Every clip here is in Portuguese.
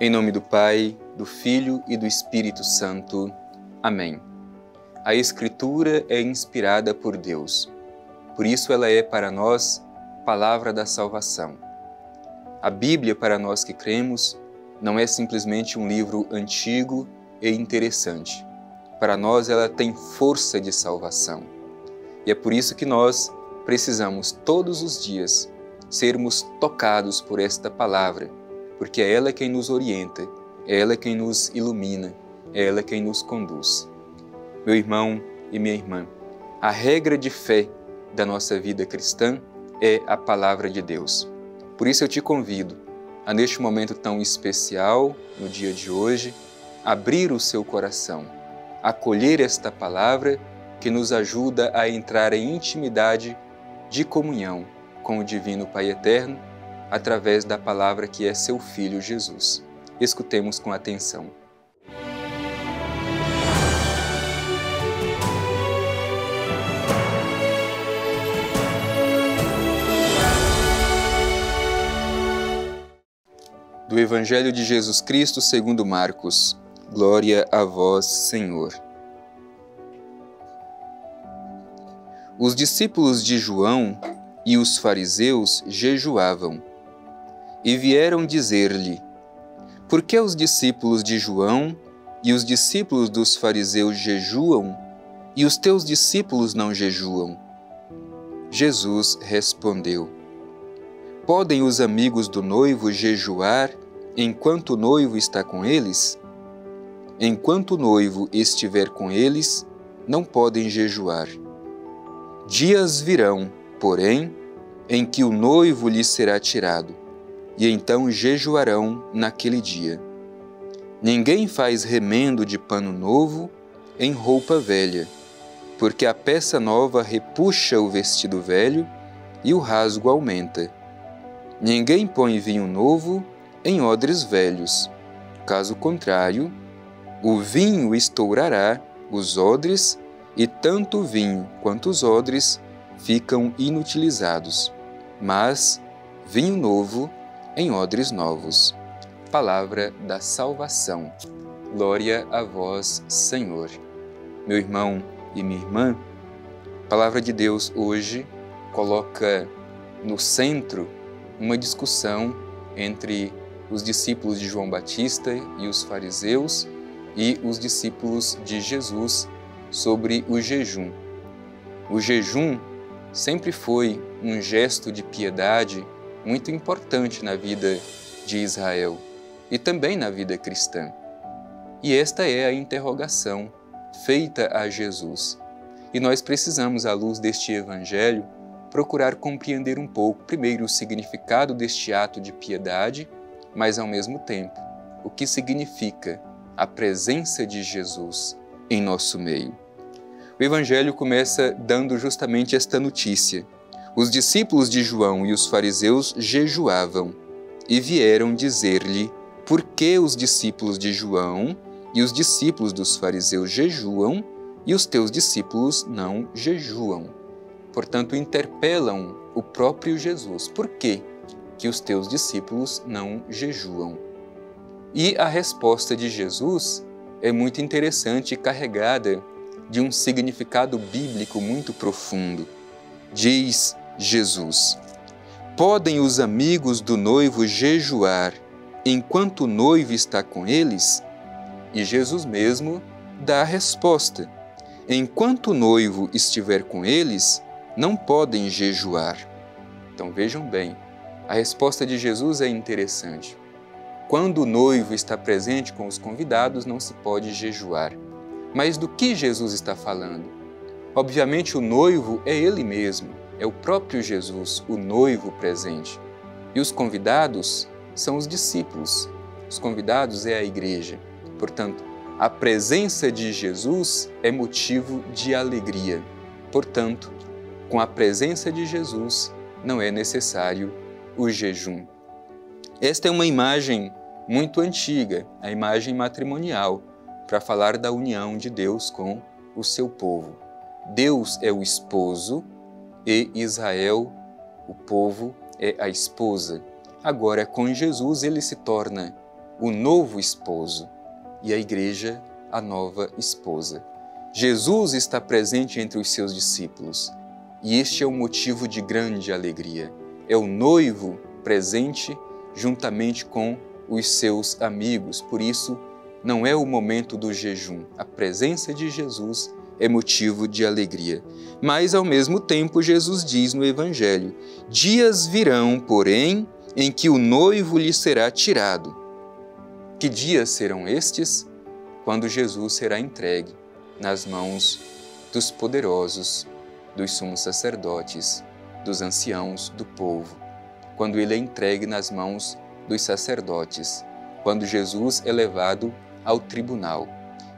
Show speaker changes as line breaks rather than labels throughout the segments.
Em nome do Pai, do Filho e do Espírito Santo. Amém. A Escritura é inspirada por Deus. Por isso ela é para nós palavra da salvação. A Bíblia, para nós que cremos, não é simplesmente um livro antigo e interessante. Para nós ela tem força de salvação. E é por isso que nós precisamos todos os dias sermos tocados por esta palavra, porque é ela quem nos orienta, é ela quem nos ilumina, é ela quem nos conduz. Meu irmão e minha irmã, a regra de fé da nossa vida cristã é a palavra de Deus. Por isso eu te convido a, neste momento tão especial, no dia de hoje, abrir o seu coração, acolher esta palavra que nos ajuda a entrar em intimidade de comunhão com o Divino Pai Eterno, através da palavra que é seu Filho Jesus. Escutemos com atenção. Do Evangelho de Jesus Cristo segundo Marcos. Glória a vós, Senhor. Os discípulos de João e os fariseus jejuavam. E vieram dizer-lhe: por que os discípulos de João e os discípulos dos fariseus jejuam, e os teus discípulos não jejuam? Jesus respondeu: podem os amigos do noivo jejuar enquanto o noivo está com eles? Enquanto o noivo estiver com eles, não podem jejuar. Dias virão, porém, em que o noivo lhes será tirado, e então jejuarão naquele dia. Ninguém faz remendo de pano novo em roupa velha, porque a peça nova repuxa o vestido velho e o rasgo aumenta. Ninguém põe vinho novo em odres velhos. Caso contrário, o vinho estourará os odres, e tanto o vinho quanto os odres ficam inutilizados. Mas vinho novo em odres novos. Palavra da salvação. Glória a vós, Senhor. Meu irmão e minha irmã, a palavra de Deus hoje coloca no centro uma discussão entre os discípulos de João Batista e os fariseus e os discípulos de Jesus sobre o jejum. O jejum sempre foi um gesto de piedade muito importante na vida de Israel e também na vida cristã. E esta é a interrogação feita a Jesus. E nós precisamos, à luz deste Evangelho, procurar compreender um pouco, primeiro, o significado deste ato de piedade, mas, ao mesmo tempo, o que significa a presença de Jesus em nosso meio. O Evangelho começa dando justamente esta notícia. Os discípulos de João e os fariseus jejuavam e vieram dizer-lhe por que os discípulos de João e os discípulos dos fariseus jejuam e os teus discípulos não jejuam. Portanto, interpelam o próprio Jesus. Por que os teus discípulos não jejuam? E a resposta de Jesus é muito interessante e carregada de um significado bíblico muito profundo. Diz Jesus: podem os amigos do noivo jejuar enquanto o noivo está com eles? E Jesus mesmo dá a resposta: enquanto o noivo estiver com eles, não podem jejuar. Então vejam bem, a resposta de Jesus é interessante. Quando o noivo está presente com os convidados, não se pode jejuar. Mas do que Jesus está falando? Obviamente o noivo é ele mesmo, é o próprio Jesus, o noivo presente. E os convidados são os discípulos. Os convidados é a igreja. Portanto, a presença de Jesus é motivo de alegria. Portanto, com a presença de Jesus, não é necessário o jejum. Esta é uma imagem muito antiga, a imagem matrimonial, para falar da união de Deus com o seu povo. Deus é o esposo e Israel, o povo, é a esposa. Agora, com Jesus, ele se torna o novo esposo e a igreja a nova esposa. Jesus está presente entre os seus discípulos e este é um motivo de grande alegria. É o noivo presente juntamente com os seus amigos. Por isso, não é o momento do jejum. A presença de Jesus é motivo de alegria. Mas, ao mesmo tempo, Jesus diz no Evangelho: dias virão, porém, em que o noivo lhe será tirado. Que dias serão estes? Quando Jesus será entregue nas mãos dos poderosos, dos sumos sacerdotes, dos anciãos do povo. Quando ele é entregue nas mãos dos sacerdotes, quando Jesus é levado ao tribunal.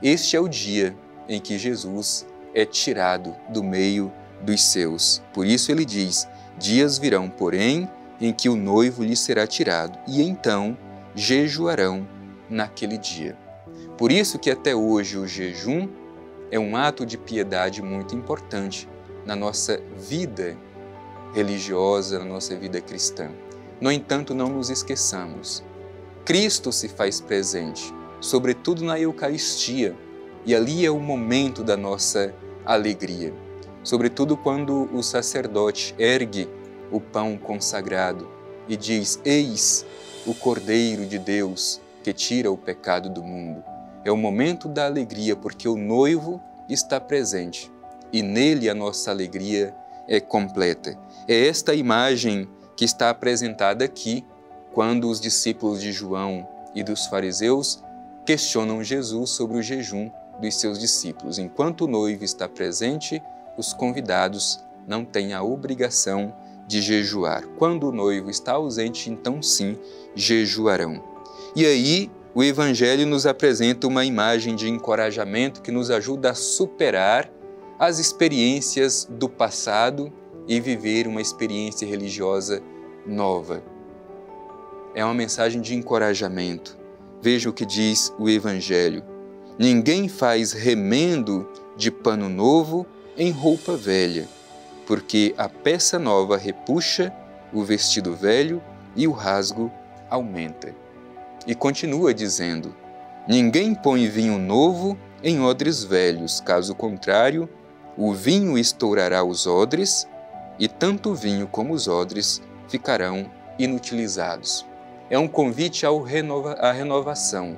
Este é o dia em que Jesus é tirado do meio dos seus. Por isso ele diz: dias virão, porém, em que o noivo lhe será tirado, e então jejuarão naquele dia. Por isso que até hoje o jejum é um ato de piedade muito importante na nossa vida religiosa, na nossa vida cristã. No entanto, não nos esqueçamos. Cristo se faz presente, sobretudo na Eucaristia, e ali é o momento da nossa alegria. Sobretudo quando o sacerdote ergue o pão consagrado e diz: eis o Cordeiro de Deus que tira o pecado do mundo. É o momento da alegria, porque o noivo está presente e nele a nossa alegria é completa. É esta imagem que está apresentada aqui quando os discípulos de João e dos fariseus questionam Jesus sobre o jejum dos seus discípulos. Enquanto o noivo está presente, os convidados não têm a obrigação de jejuar. Quando o noivo está ausente, então sim, jejuarão. E aí, o Evangelho nos apresenta uma imagem de encorajamento que nos ajuda a superar as experiências do passado e viver uma experiência religiosa nova. É uma mensagem de encorajamento. Veja o que diz o Evangelho: ninguém faz remendo de pano novo em roupa velha, porque a peça nova repuxa o vestido velho e o rasgo aumenta. E continua dizendo: ninguém põe vinho novo em odres velhos, caso contrário, o vinho estourará os odres e tanto o vinho como os odres ficarão inutilizados. É um convite à renovação.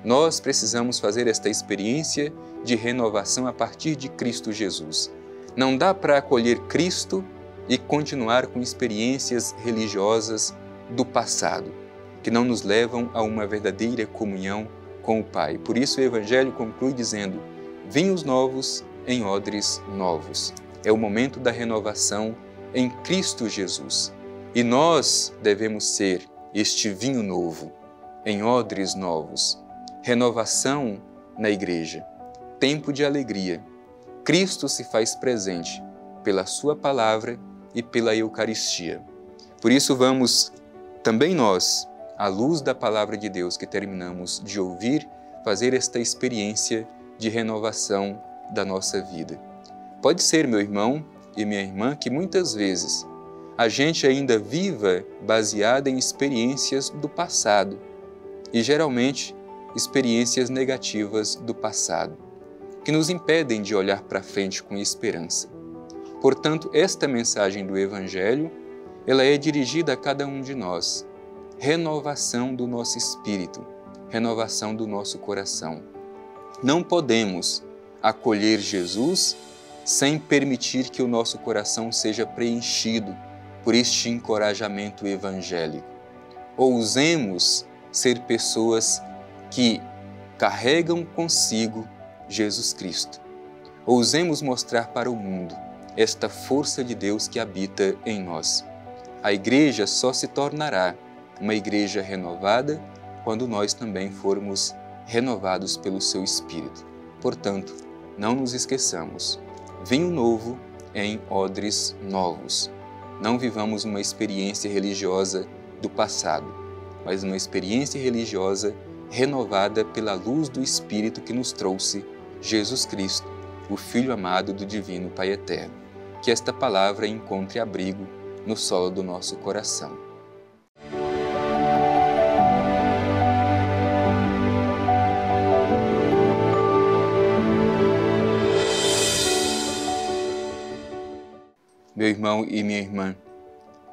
Nós precisamos fazer esta experiência de renovação a partir de Cristo Jesus. Não dá para acolher Cristo e continuar com experiências religiosas do passado, que não nos levam a uma verdadeira comunhão com o Pai. Por isso o Evangelho conclui dizendo: vinhos novos em odres novos. É o momento da renovação em Cristo Jesus. E nós devemos ser este vinho novo, em odres novos. Renovação na igreja, tempo de alegria. Cristo se faz presente pela sua palavra e pela Eucaristia. Por isso vamos também nós, à luz da palavra de Deus que terminamos de ouvir, fazer esta experiência de renovação da nossa vida. Pode ser, meu irmão e minha irmã, que muitas vezes a gente ainda viva baseada em experiências do passado e geralmente experiências negativas do passado, que nos impedem de olhar para frente com esperança. Portanto, esta mensagem do Evangelho, ela é dirigida a cada um de nós. Renovação do nosso espírito, renovação do nosso coração. Não podemos acolher Jesus sem permitir que o nosso coração seja preenchido por este encorajamento evangélico. Ousemos ser pessoas que carregam consigo Jesus Cristo. Ousemos mostrar para o mundo esta força de Deus que habita em nós. A igreja só se tornará uma igreja renovada quando nós também formos renovados pelo seu Espírito. Portanto, não nos esqueçamos. Vinho novo em odres novos. Não vivamos uma experiência religiosa do passado, mas uma experiência religiosa renovada pela luz do Espírito que nos trouxe Jesus Cristo, o Filho amado do Divino Pai Eterno. Que esta palavra encontre abrigo no solo do nosso coração. Meu irmão e minha irmã,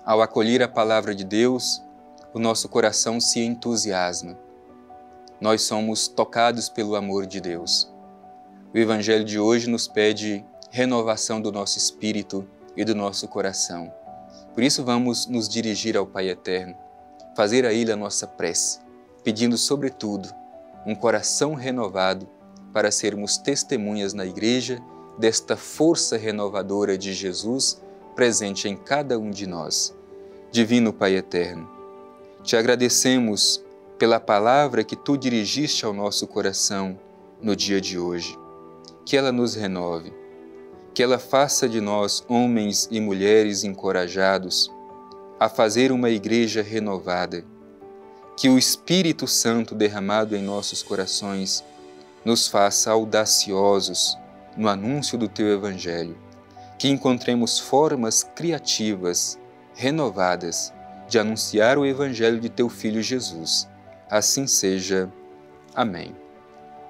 ao acolher a palavra de Deus, o nosso coração se entusiasma. Nós somos tocados pelo amor de Deus. O Evangelho de hoje nos pede renovação do nosso espírito e do nosso coração. Por isso vamos nos dirigir ao Pai Eterno, fazer a Ele a nossa prece, pedindo sobretudo um coração renovado para sermos testemunhas na Igreja desta força renovadora de Jesus presente em cada um de nós. Divino Pai Eterno, te agradecemos pela palavra que Tu dirigiste ao nosso coração no dia de hoje. Que ela nos renove, que ela faça de nós homens e mulheres encorajados a fazer uma Igreja renovada. Que o Espírito Santo derramado em nossos corações nos faça audaciosos no anúncio do Teu Evangelho, que encontremos formas criativas, renovadas, de anunciar o Evangelho de Teu Filho Jesus. Assim seja. Amém.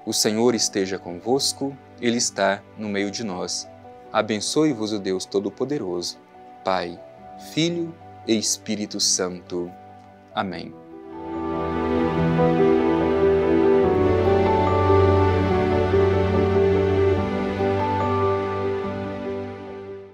O Senhor esteja convosco, Ele está no meio de nós. Abençoe-vos o Deus Todo-Poderoso, Pai, Filho e Espírito Santo. Amém.